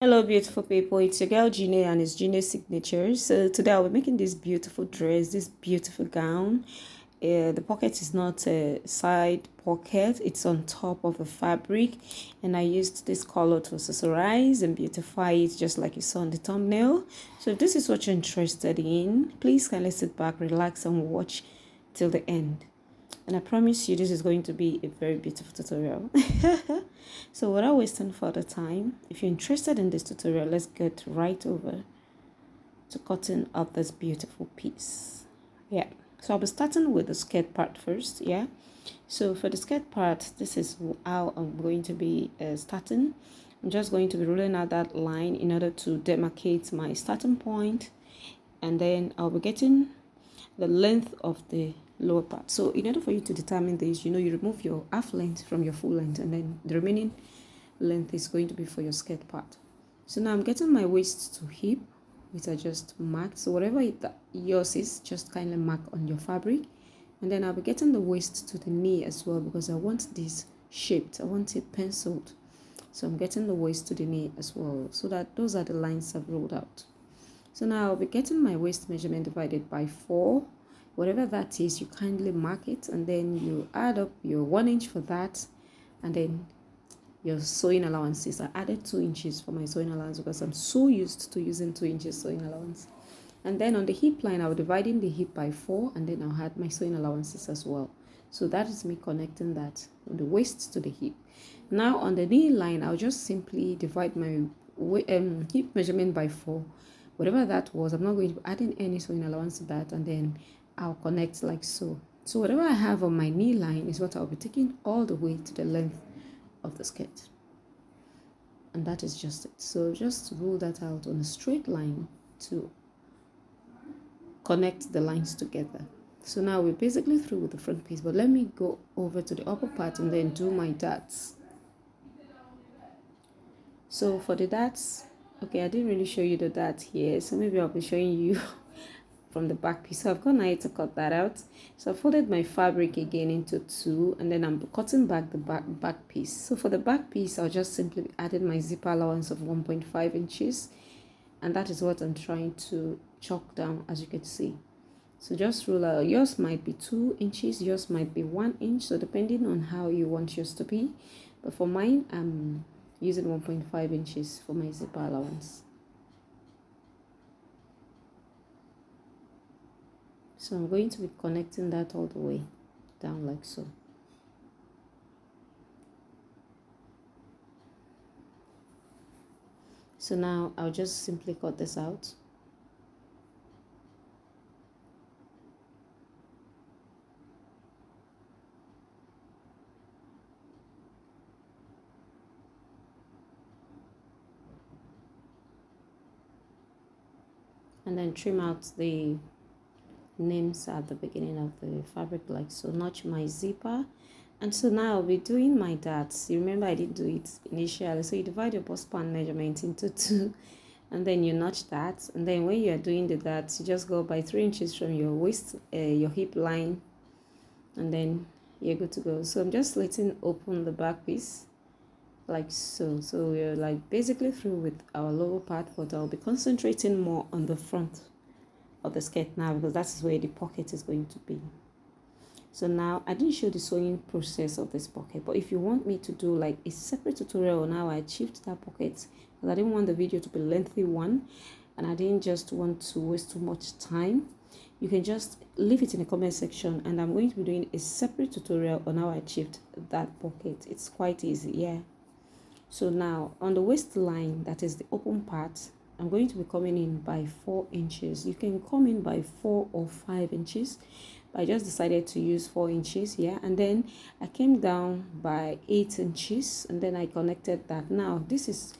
Hello, beautiful people. It's your girl Gine and it's Gine's signature. So today I'll be making this beautiful dress, this beautiful gown. The pocket is not a side pocket; it's on top of the fabric, and I used this color to accessorize and beautify it, just like you saw in the thumbnail. So if this is what you're interested in, please kindly sit back, relax, and watch till the end. And I promise you this is going to be a very beautiful tutorial. So without wasting further time, if you're interested in this tutorial, let's get right over to cutting up this beautiful piece. Yeah, so I'll be starting with the skirt part first. Yeah, so for the skirt part, this is how I'm going to be starting. I'm just going to be rolling out that line in order to demarcate my starting point, and then I'll be getting the length of the lower part. So in order for you to determine this, you remove your half length from your full length, and then the remaining length is going to be for your skirt part. So now I'm getting my waist to hip, which I just marked. So whatever yours is, just kind of mark on your fabric. And then I'll be getting the waist to the knee as well, because I want this shaped. I want it penciled. So I'm getting the waist to the knee as well, so that those are the lines I've rolled out. So now I'll be getting my waist measurement divided by 4. Whatever that is, you kindly mark it, and then you add up your 1 inch for that, and then your sewing allowances. I added 2 inches for my sewing allowance because I'm so used to using 2 inches sewing allowance. And then on the hip line, I'll divide in the hip by 4, and then I'll add my sewing allowances as well. So that is me connecting that from the waist to the hip. Now on the knee line, I'll just simply divide my hip measurement by 4. Whatever that was, I'm not going to be adding any sewing allowance to that, and then I'll connect like so. So whatever I have on my knee line is what I'll be taking all the way to the length of the skirt. And that is just it. So just rule that out on a straight line to connect the lines together. So now we're basically through with the front piece, but let me go over to the upper part and then do my darts. So for the darts, okay, I didn't really show you the dart here, so maybe I'll be showing you from the back piece. So I've gone ahead to cut that out. So I folded my fabric again into 2, and then I'm cutting back the back piece. So for the back piece, I'll just simply added my zipper allowance of 1.5 inches, and that is what I'm trying to chalk down, as you can see. So just rule out, yours might be 2 inches, yours might be 1 inch, so depending on how you want yours to be. But for mine, I'm using 1.5 inches for my zipper allowance. So I'm going to be connecting that all the way down like so. So now I'll just simply cut this out. And then trim out the names at the beginning of the fabric like so. Notch my zipper. And so now I'll be doing my darts. You remember I didn't do it initially. So you divide your bust span measurement into 2, and then you notch that. And then when you are doing the darts, you just go by 3 inches from your waist, your hip line, and then you're good to go. So I'm just letting open the back piece like so. So we're like basically through with our lower part, but I'll be concentrating more on the front of the skirt now, because that's where the pocket is going to be. So now I didn't show the sewing process of this pocket, but if you want me to do like a separate tutorial on how I achieved that pocket, because I didn't want the video to be lengthy one, and I didn't just want to waste too much time, you can just leave it in the comment section, and I'm going to be doing a separate tutorial on how I achieved that pocket. It's quite easy. Yeah. So now on the waistline, that is the open part, I'm going to be coming in by 4 inches. You can come in by 4 or 5 inches, but I just decided to use 4 inches. Yeah. And then I came down by 8 inches, and then I connected that. Now this is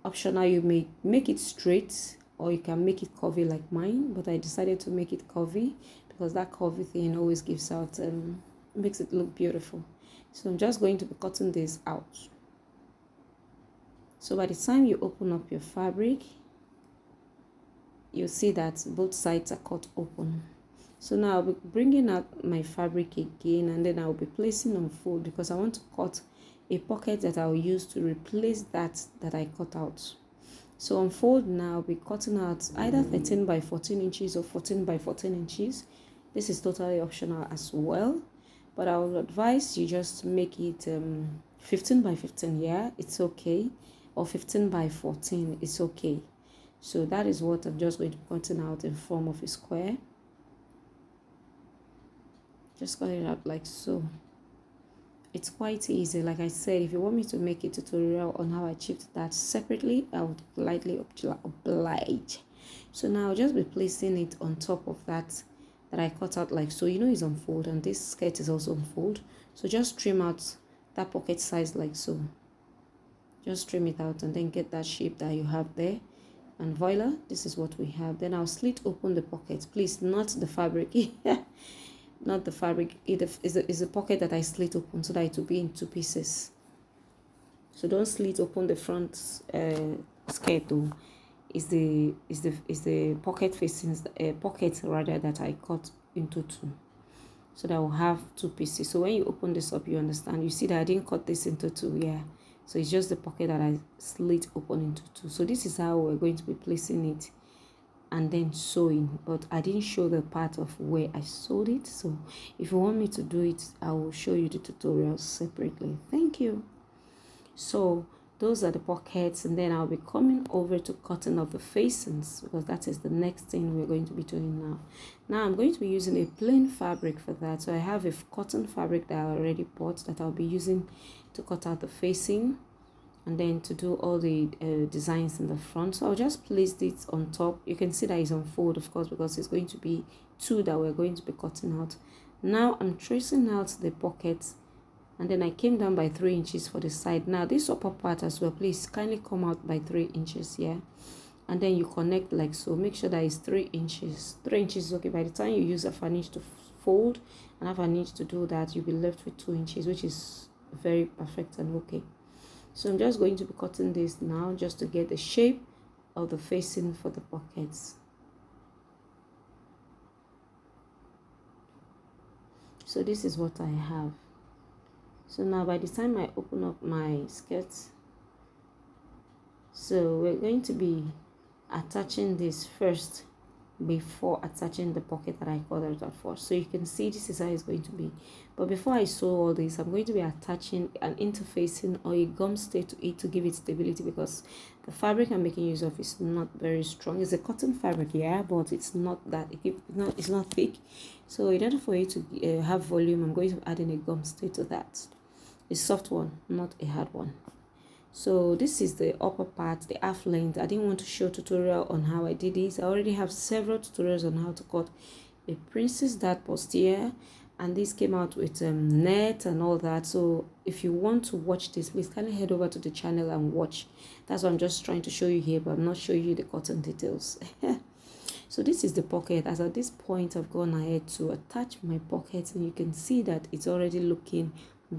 optional. You may make it straight, or you can make it curvy like mine, but I decided to make it curvy because that curvy thing always gives out makes it look beautiful. So I'm just going to be cutting this out. So by the time you open up your fabric, you'll see that both sides are cut open. So now I'll be bringing out my fabric again, and then I'll be placing on fold, because I want to cut a pocket that I'll use to replace that I cut out. So on fold now, I'll be cutting out either 13 by 14 inches or 14 by 14 inches. This is totally optional as well, but I would advise you just make it 15 by 15. Yeah, it's okay, or 15 by 14, it's okay. So that is what I'm just going to be cutting out in form of a square. Just cut it out like so. It's quite easy. Like I said, if you want me to make a tutorial on how I achieved that separately, I would gladly oblige. So now I'll just be placing it on top of that I cut out like so. You know it's on fold, and this skirt is also on fold. So just trim out that pocket size like so. Just trim it out and then get that shape that you have there. And voila, this is what we have. Then I'll slit open the pocket. Please, not the fabric. Not the fabric. It is a pocket that I slit open so that it will be in two pieces. So don't slit open the front skirt though. Is the pocket facing pocket rather that I cut into two, so that will have two pieces. So when you open this up, you understand. You see that I didn't cut this into two. Yeah. So it's just the pocket that I slit open into two. So this is how we're going to be placing it and then sewing, but I didn't show the part of where I sewed it. So if you want me to do it, I will show you the tutorial separately. Thank you. So those are the pockets, and then I'll be coming over to cutting of the facings, because that is the next thing we're going to be doing now. Now I'm going to be using a plain fabric for that. So I have a cotton fabric that I already bought that I'll be using to cut out the facing and then to do all the designs in the front. So I'll just place this on top. You can see that it's on fold, of course, because it's going to be two that we're going to be cutting out. Now I'm tracing out the pockets, and then I came down by 3 inches for the side. Now this upper part as well, please kindly come out by 3 inches. Yeah, and then you connect like so. Make sure that it's 3 inches. 3 inches is okay. By the time you use a inch to fold and have an inch to do that, you'll be left with 2 inches, which is very perfect and okay. So I'm just going to be cutting this now just to get the shape of the facing for the pockets. So this is what I have. So now by the time I open up my skirt, so we're going to be attaching this first before attaching the pocket that I cut out for. So you can see this is how it's going to be. But before I sew all this, I'm going to be attaching an interfacing or a gum stay to it to give it stability, because the fabric I'm making use of is not very strong. It's a cotton fabric, yeah, but it's not that it's not thick. So in order for it to have volume, I'm going to add in a gum stay to that. A soft one, not a hard one. So this is the upper part, the half length. I didn't want to show tutorial on how I did this. I already have several tutorials on how to cut a princess dart bustier, and this came out with net and all that. So if you want to watch this, please kindly head over to the channel and watch. That's what I'm just trying to show you here, but I'm not showing you the cotton details. So this is the pocket. As at this point, I've gone ahead to attach my pocket, and you can see that it's already looking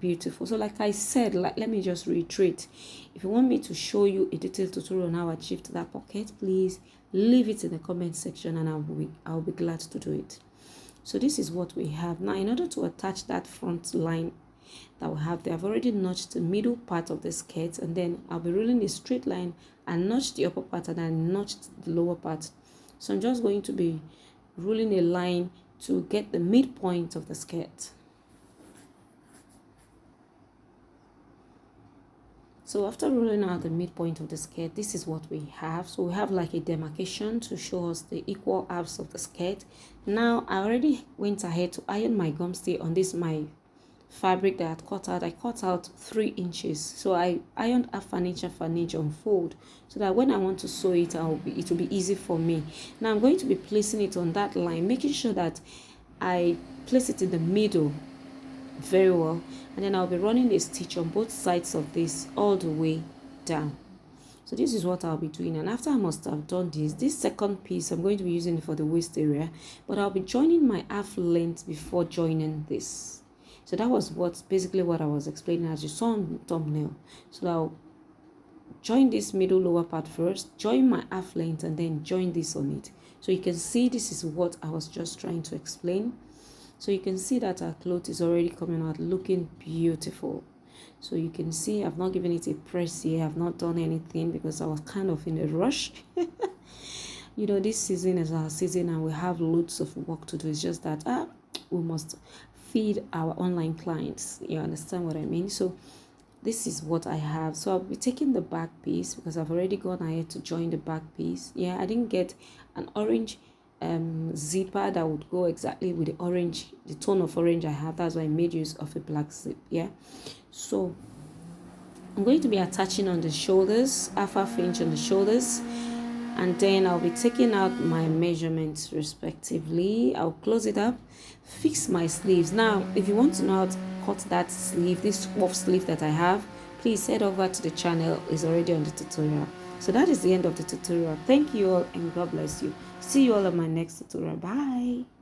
beautiful. So like I said, let me just reiterate, if you want me to show you a detailed tutorial on how I achieved that pocket, please leave it in the comment section and I'll be glad to do it. So this is what we have now. In order to attach that front line that we have there, I've already notched the middle part of the skirt, and then I'll be rolling a straight line and notch the upper part and then notched the lower part. So I'm just going to be rolling a line to get the midpoint of the skirt. So after rolling out the midpoint of the skirt, this is what we have. So we have like a demarcation to show us the equal halves of the skirt. Now I already went ahead to iron my gum stay on this my fabric that I had cut out. I cut out 3 inches. So I ironed half an inch on fold, so that when I want to sew it, it will be easy for me. Now I'm going to be placing it on that line, making sure that I place it in the middle very well, and then I'll be running a stitch on both sides of this all the way down. So this is what I'll be doing, and after I must have done this second piece I'm going to be using it for the waist area, but I'll be joining my half length before joining this. So that was basically what I was explaining as you saw on the thumbnail. So I'll join this middle lower part first, join my half length, and then join this on it. So you can see this is what I was just trying to explain. So you can see that our cloth is already coming out looking beautiful. So you can see I've not given it a press here. I've not done anything because I was kind of in a rush. You know, this season is our season and we have loads of work to do. It's just that we must feed our online clients. You understand what I mean? So this is what I have. So I'll be taking the back piece because I've already gone ahead to join the back piece. Yeah, I didn't get an orange zipper that would go exactly with the orange, the tone of orange I have. That's why I made use of a black zip. Yeah, so I'm going to be attaching on the shoulders, half inch on the shoulders, and then I'll be taking out my measurements respectively. I'll close it up, fix my sleeves. Now if you want to know how to cut that sleeve, this puff sleeve that I have, please head over to the channel. It's already on the tutorial. So that is the end of the tutorial. Thank you all and God bless you. See you all on my next tutorial. Bye.